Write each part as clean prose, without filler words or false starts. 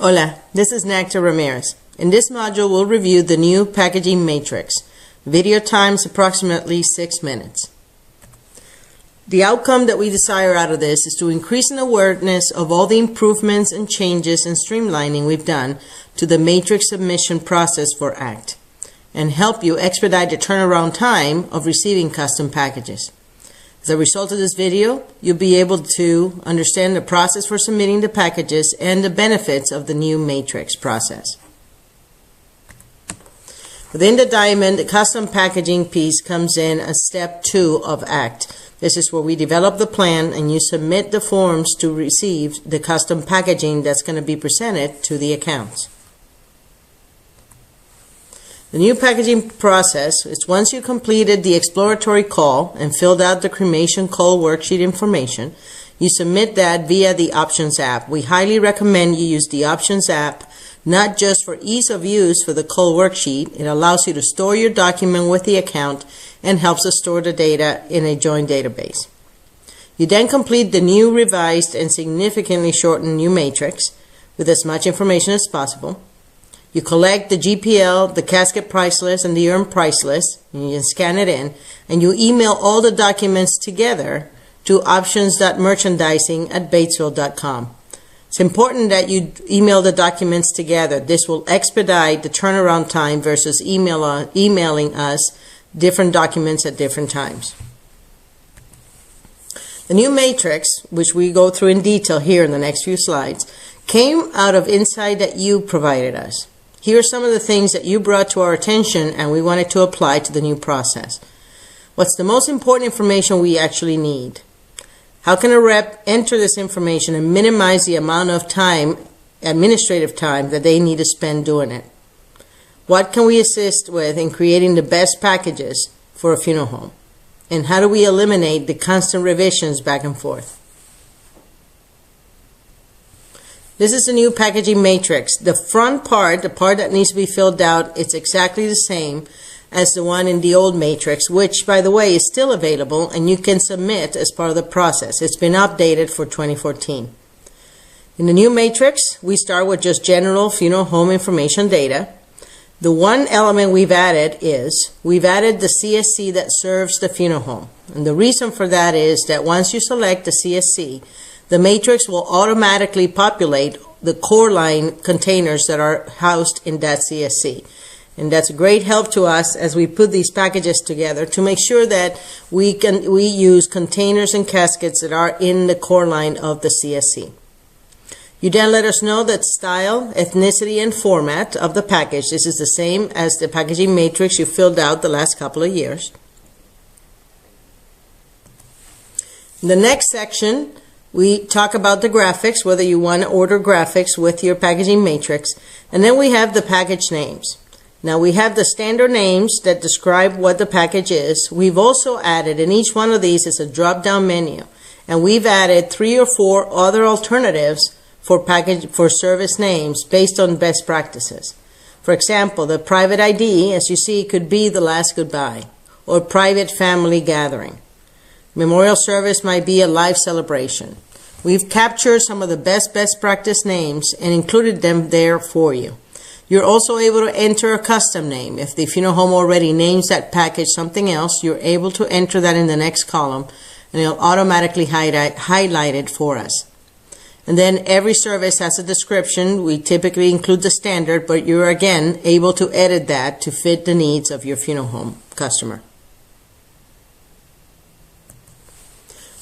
Hola, this is Nacta Ramirez. In this module, we'll review the new packaging matrix. Video time is approximately 6 minutes. The outcome that we desire out of this is to increase an awareness of all the improvements and changes and streamlining we've done to the matrix submission process for ACT, and help you expedite the turnaround time of receiving custom packages. As a result of this video, you'll be able to understand the process for submitting the packages and the benefits of the new matrix process. Within the diamond, the custom packaging piece comes in as step 2 of ACT. This is where we develop the plan and you submit the forms to receive the custom packaging that's going to be presented to the accounts. The new packaging process is once you completed the exploratory call and filled out the cremation call worksheet information, you submit that via the Options app. We highly recommend you use the Options app, not just for ease of use for the call worksheet. It allows you to store your document with the account and helps us store the data in a joint database. You then complete the new revised and significantly shortened new matrix with as much information as possible. You collect the GPL, the casket price list, and the earned price list, and you can scan it in, and you email all the documents together to options.merchandising@batesville.com. It's important that you email the documents together. This will expedite the turnaround time versus emailing us different documents at different times. The new matrix, which we go through in detail here in the next few slides, came out of insight that you provided us. Here are some of the things that you brought to our attention and we wanted to apply to the new process. What's the most important information we actually need? How can a rep enter this information and minimize the amount of time, administrative time, that they need to spend doing it? What can we assist with in creating the best packages for a funeral home? And how do we eliminate the constant revisions back and forth? This is the new packaging matrix. The front part, the part that needs to be filled out, it's exactly the same as the one in the old matrix, which, by the way, is still available and you can submit as part of the process. It's been updated for 2014. In the new matrix, we start with just general funeral home information data. The one element we've added is we've added the CSC that serves the funeral home. And the reason for that is that once you select the CSC, the matrix will automatically populate the core line containers that are housed in that CSC. And that's a great help to us as we put these packages together to make sure that we use containers and caskets that are in the core line of the CSC. You then let us know that style, ethnicity, and format of the package. This is the same as the packaging matrix you filled out the last couple of years. In the next section, we talk about the graphics, whether you want to order graphics with your packaging matrix. And then we have the package names. Now we have the standard names that describe what the package is. We've also added, in each one of these is a drop-down menu. And we've added 3 or 4 other alternatives for service names based on best practices. For example, the private ID, as you see, could be the last goodbye, or private family gathering. Memorial service might be a live celebration. We've captured some of the best practice names and included them there for you. You're also able to enter a custom name. If the funeral home already names that package something else, you're able to enter that in the next column and it'll automatically highlight it for us. And then every service has a description. We typically include the standard, but you're again able to edit that to fit the needs of your funeral home customer.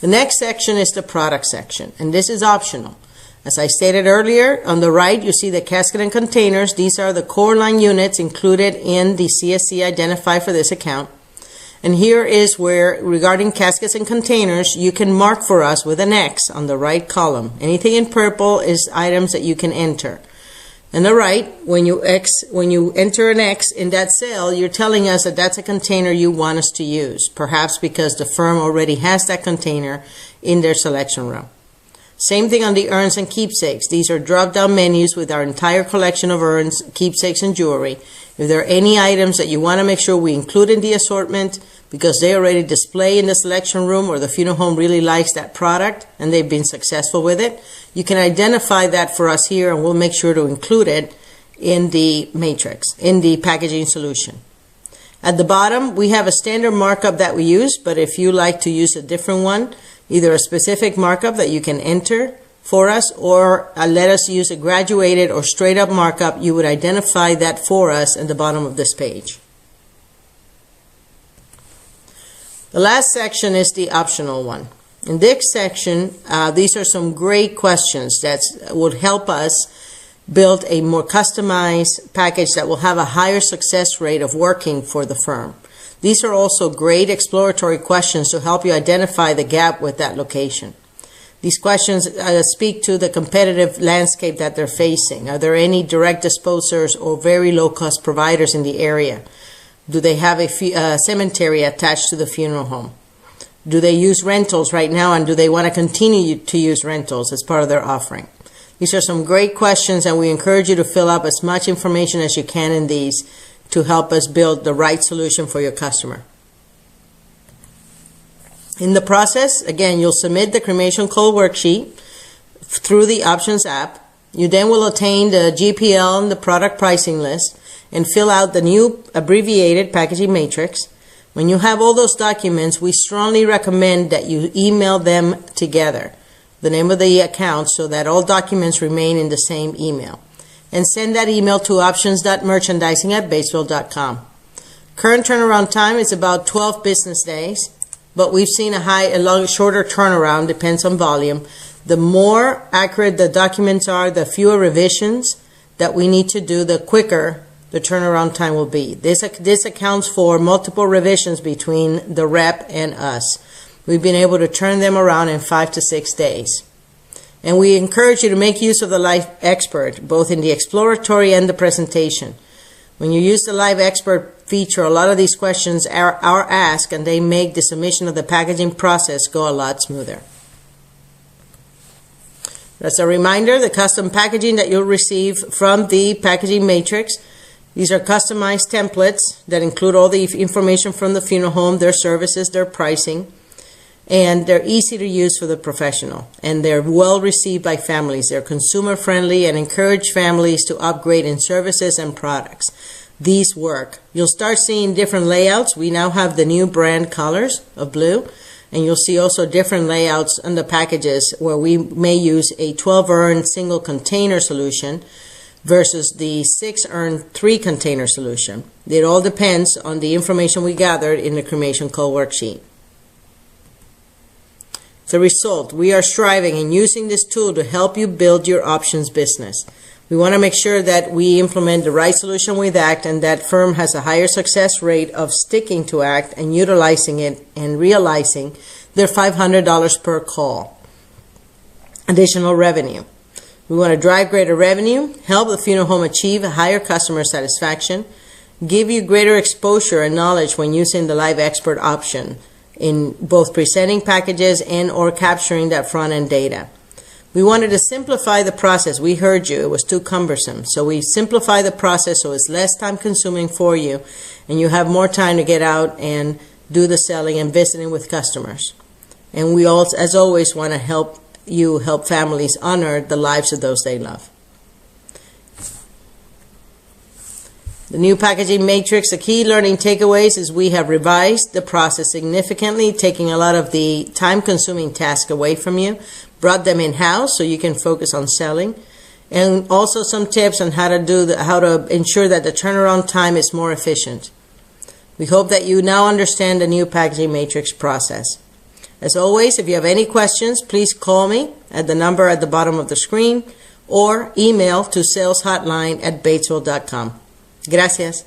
The next section is the product section, and this is optional. As I stated earlier, on the right you see the casket and containers. These are the core line units included in the CSC identified for this account. And here is where, regarding caskets and containers, you can mark for us with an X on the right column. Anything in purple is items that you can enter. On the right, when you enter an X in that cell, you're telling us that that's a container you want us to use, perhaps because the firm already has that container in their selection row. Same thing on the urns and keepsakes. These are drop-down menus with our entire collection of urns, keepsakes, and jewelry. If there are any items that you want to make sure we include in the assortment, because they already display in the selection room or the funeral home really likes that product and they've been successful with it, you can identify that for us here and we'll make sure to include it in the matrix, in the packaging solution. At the bottom, we have a standard markup that we use, but if you like to use a different one, either a specific markup that you can enter for us or let us use a graduated or straight up markup, you would identify that for us at the bottom of this page. The last section is the optional one. In this section, these are some great questions that would help us build a more customized package that will have a higher success rate of working for the firm. These are also great exploratory questions to help you identify the gap with that location. These questions speak to the competitive landscape that they're facing. Are there any direct disposers or very low-cost providers in the area? Do they have a cemetery attached to the funeral home? Do they use rentals right now, and do they want to continue to use rentals as part of their offering? These are some great questions, and we encourage you to fill up as much information as you can in these to help us build the right solution for your customer. In the process, again, you'll submit the cremation call worksheet through the Options app. You then will obtain the GPL and the product pricing list and fill out the new abbreviated packaging matrix. When you have all those documents, we strongly recommend that you email them together, the name of the account, so that all documents remain in the same email. And send that email to options.merchandising@batesville.com. Current turnaround time is about 12 business days, but we've seen a shorter turnaround, depends on volume. The more accurate the documents are, the fewer revisions that we need to do, the quicker the turnaround time will be. This accounts for multiple revisions between the rep and us. We've been able to turn them around in 5 to 6 days. And we encourage you to make use of the Live Expert, both in the exploratory and the presentation. When you use the Live Expert feature, a lot of these questions are asked, and they make the submission of the packaging process go a lot smoother. As a reminder, the custom packaging that you'll receive from the packaging matrix, these are customized templates that include all the information from the funeral home, their services, their pricing, and they're easy to use for the professional, and they're well received by families. They're consumer friendly and encourage families to upgrade in services and products. These work. You'll start seeing different layouts. We now have the new brand colors of blue, and you'll see also different layouts on the packages where we may use a 12-urn single container solution versus the 6-urn 3-container solution. It all depends on the information we gathered in the cremation call worksheet. The result, we are striving and using this tool to help you build your options business. We want to make sure that we implement the right solution with ACT and that firm has a higher success rate of sticking to ACT and utilizing it and realizing their $500 per call. Additional revenue. We want to drive greater revenue, help the funeral home achieve a higher customer satisfaction, give you greater exposure and knowledge when using the Live Expert option in both presenting packages and or capturing that front-end data. We wanted to simplify the process. We heard you. It was too cumbersome. So we simplify the process so it's less time consuming for you and you have more time to get out and do the selling and visiting with customers. And we also, as always, want to help families honor the lives of those they love. The new packaging matrix, the key learning takeaways is we have revised the process significantly, taking a lot of the time-consuming tasks away from you, brought them in-house so you can focus on selling, and also some tips on how to ensure that the turnaround time is more efficient. We hope that you now understand the new packaging matrix process. As always, if you have any questions, please call me at the number at the bottom of the screen or email to saleshotline@batesville.com. Gracias.